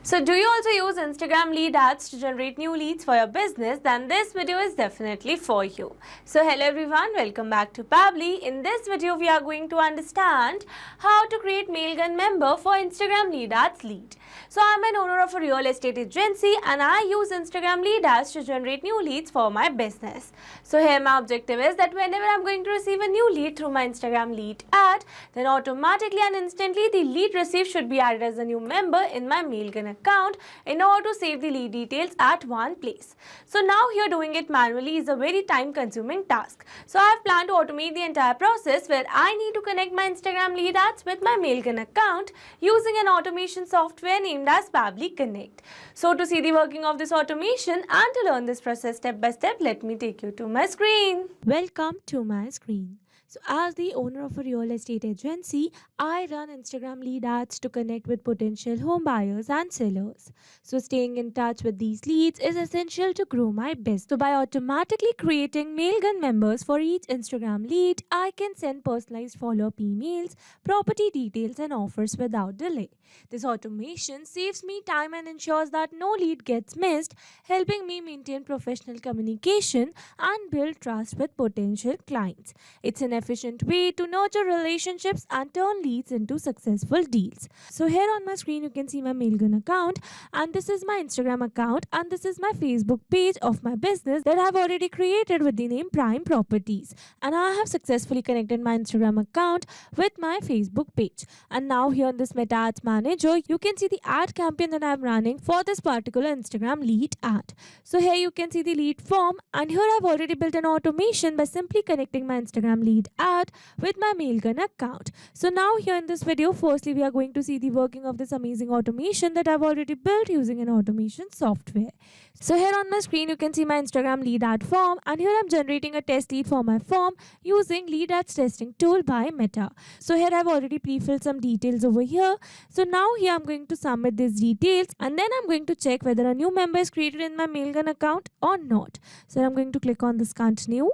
So do you also use Instagram lead ads to generate new leads for your business? Then this video is definitely for you. So hello everyone, welcome back to Pabbly. In this video we are going to understand how to create Mailgun member for Instagram lead ads lead. So I'm an owner of a real estate agency and I use Instagram lead ads to generate new leads for my business. So here my objective is that whenever I'm going to receive a new lead through my Instagram lead ad, then automatically and instantly the lead received should be added as a new member in my Mailgun account in order to save the lead details at one place. So now here doing it manually is a very time consuming task. So I have planned to automate the entire process where I need to connect my Instagram lead ads with my Mailgun account using an automation software named as Pabbly Connect. So to see the working of this automation and to learn this process step by step, let me take you to my screen. Welcome to my screen. So as the owner of a real estate agency, I run Instagram lead ads to connect with potential home buyers and sellers. So staying in touch with these leads is essential to grow my business. So by automatically creating Mailgun members for each Instagram lead, I can send personalized follow-up emails, property details and offers without delay. This automation saves me time and ensures that no lead gets missed, helping me maintain professional communication and build trust with potential clients. It's an efficient way to nurture relationships and turn leads into successful deals. So here on my screen you can see my Mailgun account, and this is my Instagram account, and this is my Facebook page of my business that I've already created with the name Prime Properties, and I have successfully connected my Instagram account with my Facebook page. And now here in this Meta Ads Manager you can see the ad campaign that I'm running for this particular Instagram lead ad. So here you can see the lead form, and here I've already built an automation by simply connecting my Instagram lead ad with my Mailgun account. So now here in this video, firstly we are going to see the working of this amazing automation that I've already built using an automation software. So here on my screen you can see my Instagram lead ad form, and here I'm generating a test lead for my form using lead ads testing tool by Meta. So here I've already pre-filled some details over here. So now here I'm going to submit these details, and then I'm going to check whether a new member is created in my Mailgun account or not. So I'm going to click on this continue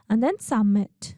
and then submit.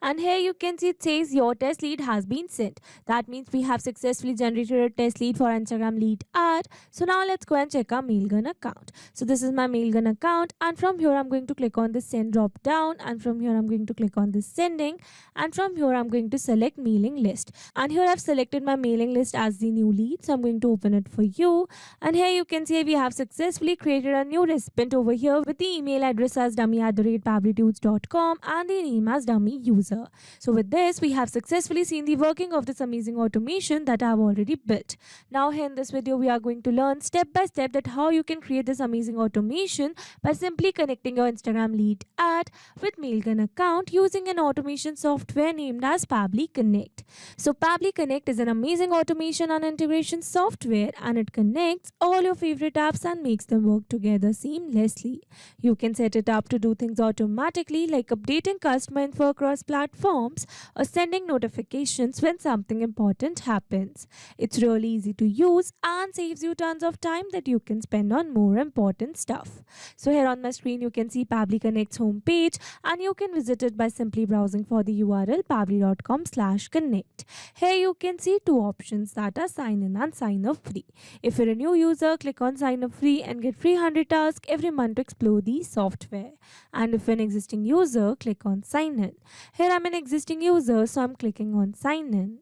And here you can see it says your test lead has been sent. That means we have successfully generated a test lead for Instagram lead ad. So now let's go and check our Mailgun account. So this is my Mailgun account, and from here I'm going to click on the send drop down, and from here I'm going to click on this sending, and from here I'm going to select mailing list. And here I've selected my mailing list as the new lead. So I'm going to open it for you. And here you can see we have successfully created a new recipient over here with the email address as dummy@pabblytudes.com and the name as dummy user. So with this, we have successfully seen the working of this amazing automation that I have already built. Now here in this video, we are going to learn step by step that how you can create this amazing automation by simply connecting your Instagram lead ad with Mailgun account using an automation software named as Pabbly Connect. So Pabbly Connect is an amazing automation and integration software, and it connects all your favorite apps and makes them work together seamlessly. You can set it up to do things automatically like updating customer info across platforms or sending notifications when something important happens. It's really easy to use and saves you tons of time that you can spend on more important stuff. So here on my screen you can see Pabbly Connect's homepage, and you can visit it by simply browsing for the URL pabbly.com/connect. Here you can see two options, that are sign in and sign up free. If you're a new user, click on sign up free and get free 100 tasks every month to explore the software. And if you're an existing user, click on sign in. Here I'm an existing user, so I'm clicking on sign in.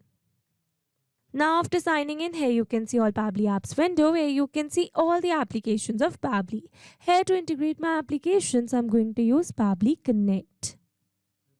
Now after signing in, here you can see all Pabbly apps window where you can see all the applications of Pabbly. Here to integrate my applications, I'm going to use Pabbly Connect.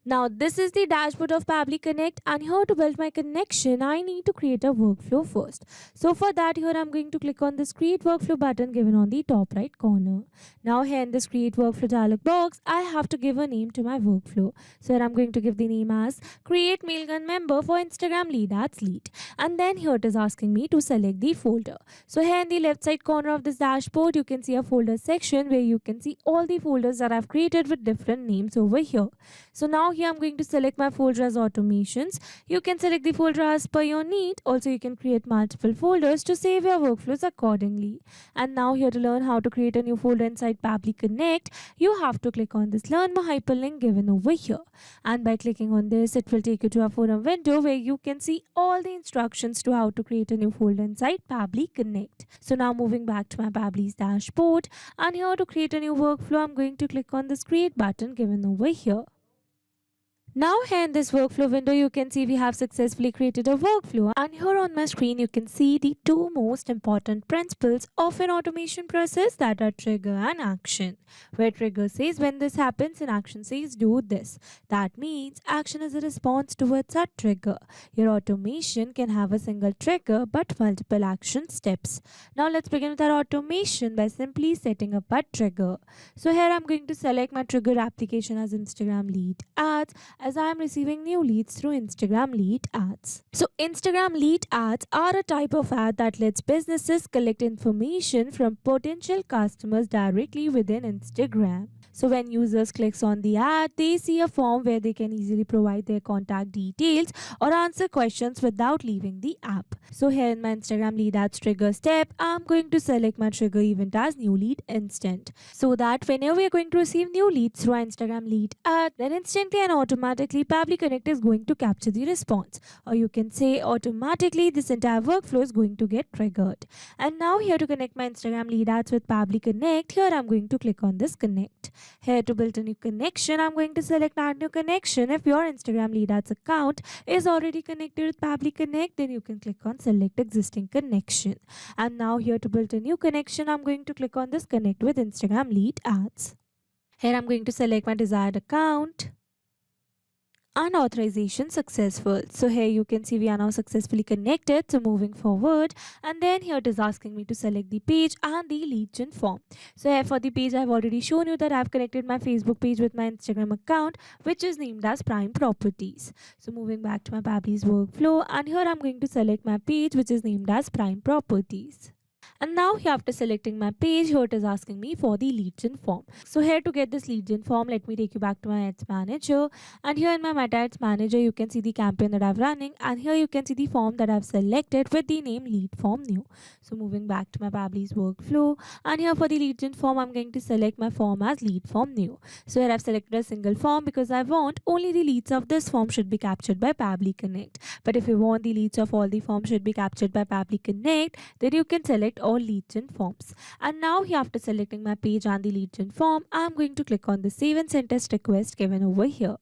Now this is the dashboard of Pabbly Connect, and here to build my connection I need to create a workflow first. So for that, here I'm going to click on this create workflow button given on the top right corner. Now here in this create workflow dialog box, I have to give a name to my workflow. So here I'm going to give the name as create Mailgun member for Instagram lead ads lead, and then here it is asking me to select the folder. So here in the left side corner of this dashboard you can see a folder section where you can see all the folders that I've created with different names over here. So now here I'm going to select my folder as automations. You can select the folder as per your need. Also, you can create multiple folders to save your workflows accordingly. And now here to learn how to create a new folder inside Pabbly Connect, you have to click on this Learn More hyperlink given over here. And by clicking on this, it will take you to a forum window where you can see all the instructions to how to create a new folder inside Pabbly Connect. So now moving back to my Pabbly's dashboard, and here to create a new workflow, I'm going to click on this Create button given over here. Now here in this workflow window, you can see we have successfully created a workflow, and here on my screen you can see the two most important principles of an automation process, that are trigger and action. Where trigger says when this happens and action says do this. That means action is a response towards a trigger. Your automation can have a single trigger but multiple action steps. Now let's begin with our automation by simply setting up a trigger. So here I'm going to select my trigger application as Instagram lead ads, as I am receiving new leads through Instagram lead ads. So Instagram lead ads are a type of ad that lets businesses collect information from potential customers directly within Instagram. So when users clicks on the ad, they see a form where they can easily provide their contact details or answer questions without leaving the app. So here in my Instagram lead ads trigger step, I'm going to select my trigger event as new lead instant, so that whenever we are going to receive new leads through our Instagram lead ad, then instantly and automatically Pabbly Connect is going to capture the response, or you can say automatically this entire workflow is going to get triggered. And now here to connect my Instagram lead ads with Pabbly Connect, here I'm going to click on this connect. Here to build a new connection, I'm going to select add new connection. If your Instagram lead ads account is already connected with Pabbly Connect, then you can click on select existing connection. And now here to build a new connection, I'm going to click on this connect with Instagram lead ads. Here I'm going to select my desired account. And authorization successful. So here you can see we are now successfully connected. So moving forward, and then here it is asking me to select the page and the lead gen form. So here for the page, I've already shown you that I've connected my Facebook page with my Instagram account, which is named as Prime Properties. So moving back to my Pabbly's workflow, and here I'm going to select my page, which is named as Prime Properties. And now here after selecting my page, here it is asking me for the lead gen form. So here to get this lead gen form, let me take you back to my ads manager, and here in my meta ads manager you can see the campaign that I'm running, and here you can see the form that I've selected with the name lead form new. So moving back to my Pabbly's workflow, and here for the lead gen form I'm going to select my form as lead form new. So here I've selected a single form because I want only the leads of this form should be captured by Pabbly Connect. But if you want the leads of all the forms should be captured by Pabbly Connect, then you can select all lead gen forms. And now here after selecting my page and the lead gen form, I'm going to click on the save and send test request given over here.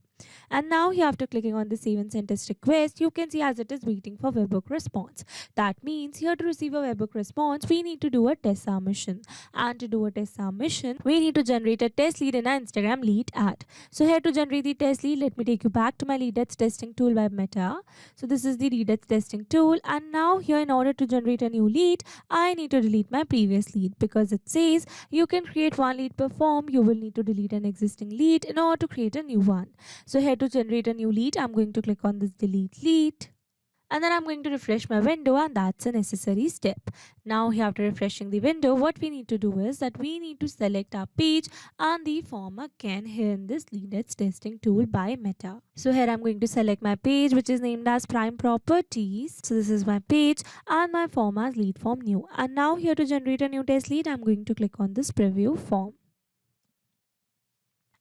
And now here after clicking on the save and send test request, you can see as it is waiting for webhook response. That means here to receive a webhook response, we need to do a test submission. And to do a test submission, we need to generate a test lead in our Instagram lead ad. So here to generate the test lead, let me take you back to my lead ads testing tool by Meta. So this is the lead ads testing tool, and now here in order to generate a new lead, I need to delete my previous lead, because it says you can create one lead per form. You will need to delete an existing lead in order to create a new one. So here to generate a new lead, I'm going to click on this delete lead, and then I'm going to refresh my window, and that's a necessary step. Now here after refreshing the window, what we need to do is that we need to select our page and the form again here in this lead ads testing tool by Meta. So here I'm going to select my page, which is named as Prime Properties. So this is my page and my form as lead form new. And now here to generate a new test lead, I'm going to click on this preview form.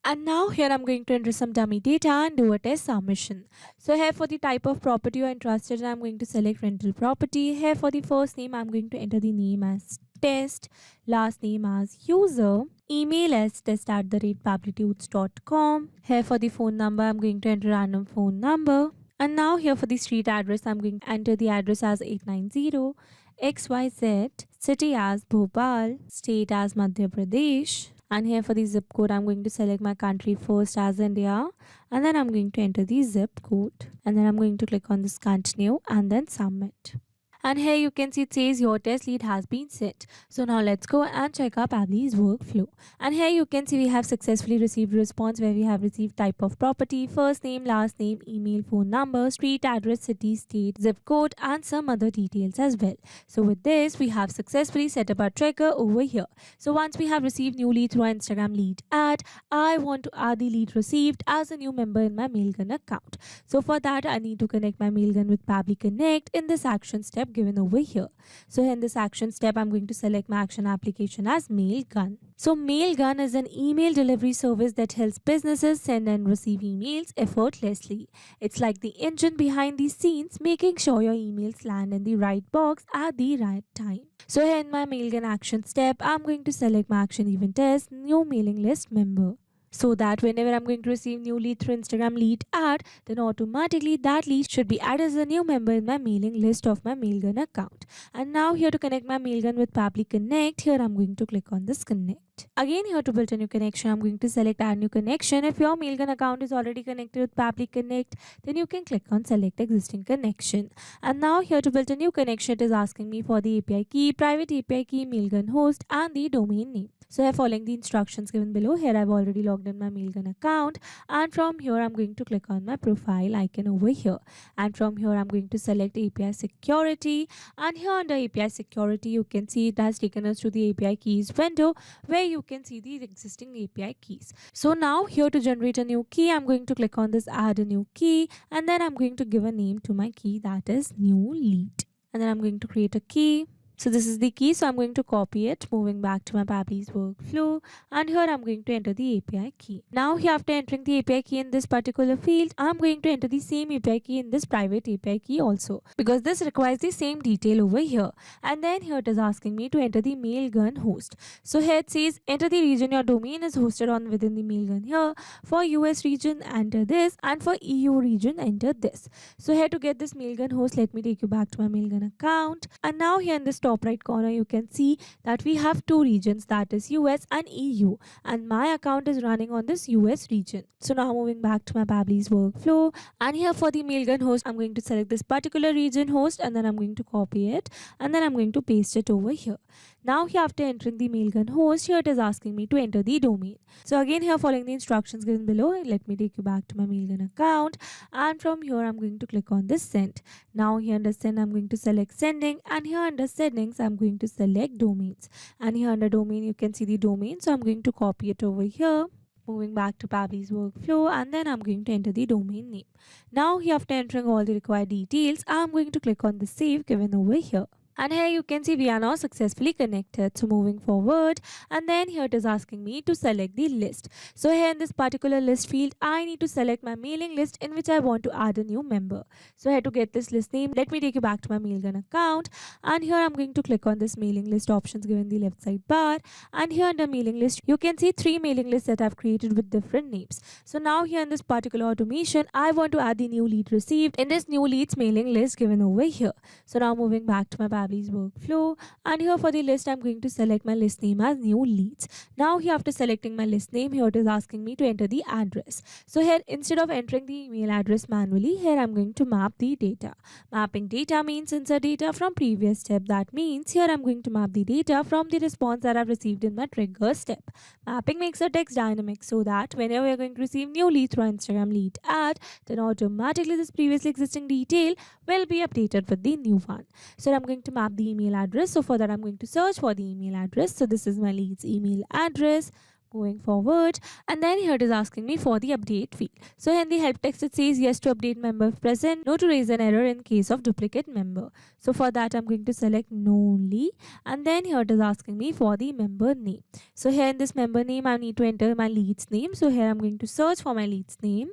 And now here I'm going to enter some dummy data and do a test submission. So here for the type of property you're interested in, I'm going to select rental property. Here for the first name, I'm going to enter the name as test, last name as user, email as test@pablitudes.com. Here for the phone number, I'm going to enter random phone number. And now here for the street address, I'm going to enter the address as 890 XYZ, city as Bhopal, state as Madhya Pradesh. And here for the zip code, I'm going to select my country first as India, and then I'm going to enter the zip code, and then I'm going to click on this continue and then submit. And here you can see it says your test lead has been sent. So now let's go and check our Pabbly's workflow. And here you can see we have successfully received a response where we have received type of property, first name, last name, email, phone number, street address, city, state, zip code, and some other details as well. So with this, we have successfully set up our tracker over here. So once we have received new lead through our Instagram lead ad, I want to add the lead received as a new member in my Mailgun account. So for that, I need to connect my Mailgun with Pabbly Connect in this action step given over here. So in this action step, I'm going to select my action application as Mailgun. So Mailgun is an email delivery service that helps businesses send and receive emails effortlessly. It's like the engine behind the scenes, making sure your emails land in the right box at the right time. So here in my Mailgun action step, I'm going to select my action event as new mailing list member. So that whenever I'm going to receive new lead through Instagram lead ad, then automatically that lead should be added as a new member in my mailing list of my Mailgun account. And now here to connect my Mailgun with Pabbly Connect, here I'm going to click on this connect. Again, here to build a new connection, I'm going to select add new connection. If your Mailgun account is already connected with Pabbly Connect, then you can click on select existing connection. And now here to build a new connection, it is asking me for the API key, private API key, Mailgun host, and the domain name. So here following the instructions given below, here I've already logged in my Mailgun account, and from here I'm going to click on my profile icon over here, and from here I'm going to select API security, and here under API security you can see it has taken us to the API keys window where you can see the existing API keys. So now here to generate a new key, I'm going to click on this add a new key, and then I'm going to give a name to my key, that is new lead, and then I'm going to create a key. So this is the key, so I'm going to copy it, moving back to my Pabbly's workflow, and here I'm going to enter the API key. Now here after entering the API key in this particular field, I'm going to enter the same API key in this private API key also, because this requires the same detail over here. And then here it is asking me to enter the Mailgun host. So here it says enter the region your domain is hosted on within the Mailgun here. For US region, enter this, and for EU region, enter this. So here to get this Mailgun host, let me take you back to my Mailgun account, and now here in this top right corner you can see that we have two regions, that is US and EU, and my account is running on this US region. So now moving back to my Pabbly's workflow, and here for the Mailgun host I'm going to select this particular region host, and then I'm going to copy it, and then I'm going to paste it over here. Now here after entering the Mailgun host, here it is asking me to enter the domain. So again here following the instructions given below, let me take you back to my Mailgun account, and from here I'm going to click on this send. Now here under send I'm going to select sending, and here under settings I'm going to select domains, and here under domain you can see the domain, so I'm going to copy it over here, moving back to Pabbly's workflow, and then I'm going to enter the domain name. Now here after entering all the required details, I'm going to click on the save given over here. And here you can see we are now successfully connected. So moving forward, and then here it is asking me to select the list. So here in this particular list field, I need to select my mailing list in which I want to add a new member. So here to get this list name, let me take you back to my Mailgun account, and here I'm going to click on this mailing list options given the left side bar, and here under mailing list you can see 3 mailing lists that I've created with different names. So now here in this particular automation, I want to add the new lead received in this new leads mailing list given over here. So now moving back to my Pabbly's workflow, and here for the list I'm going to select my list name as new leads. Now here after selecting my list name, here it is asking me to enter the address. So here instead of entering the email address manually, here I'm going to map the data. Mapping data means insert data from previous step. That means here I'm going to map the data from the response that I've received in my trigger step. Mapping makes a text dynamic so that whenever you're going to receive new lead through Instagram lead ad, then automatically this previously existing detail will be updated with the new one. So I'm going to map the email address. So for that I'm going to search for the email address. So this is my lead's email address. Moving forward, and then here it is asking me for the update field. So in the help text it says yes to update member if present, no to raise an error in case of duplicate member. So for that I'm going to select no only, and then here it is asking me for the member name. So here in this member name I need to enter my lead's name. So here I'm going to search for my lead's name.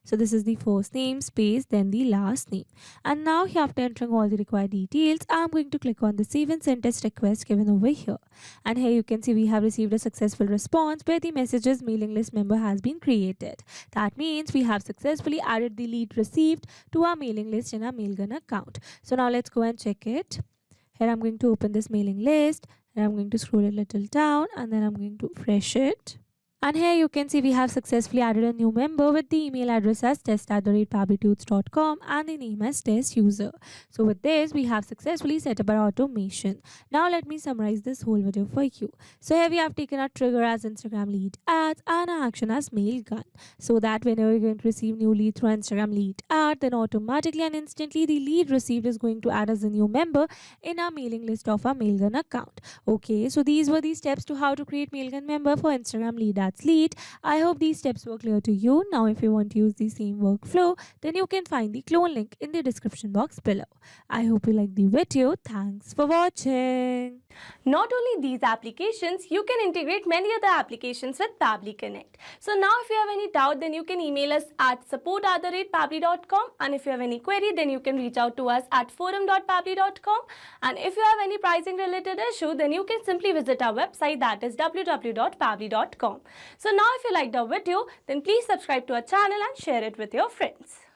So this is the first name space then the last name, and now here after entering all the required details, I'm going to click on the save and send test request given over here, and here you can see we have received a successful response where the messages mailing list member has been created. That means we have successfully added the lead received to our mailing list in our Mailgun account. So now let's go and check it. Here I'm going to open this mailing list, and I'm going to scroll a little down, and then I'm going to refresh it. And here you can see we have successfully added a new member with the email address as test@pabblytunes.com and the name as test user. So with this, we have successfully set up our automation. Now let me summarize this whole video for you. So here we have taken our trigger as Instagram lead ads and our action as Mailgun. So that whenever you're going to receive new lead through Instagram lead ad, then automatically and instantly the lead received is going to add as a new member in our mailing list of our Mailgun account. Okay, so these were the steps to how to create Mailgun member for Instagram lead ads lead. I hope these steps were clear to you. Now if you want to use the same workflow, then you can find the clone link in the description box below. I hope you liked the video. Thanks for watching. Not only these applications, you can integrate many other applications with Pabbly Connect. So now if you have any doubt, then you can email us at support@pabbly.com, and if you have any query, then you can reach out to us at forum.pabbly.com, and if you have any pricing related issue, then you can simply visit our website, that is www.pabbly.com. So now if you liked our video, then please subscribe to our channel and share it with your friends.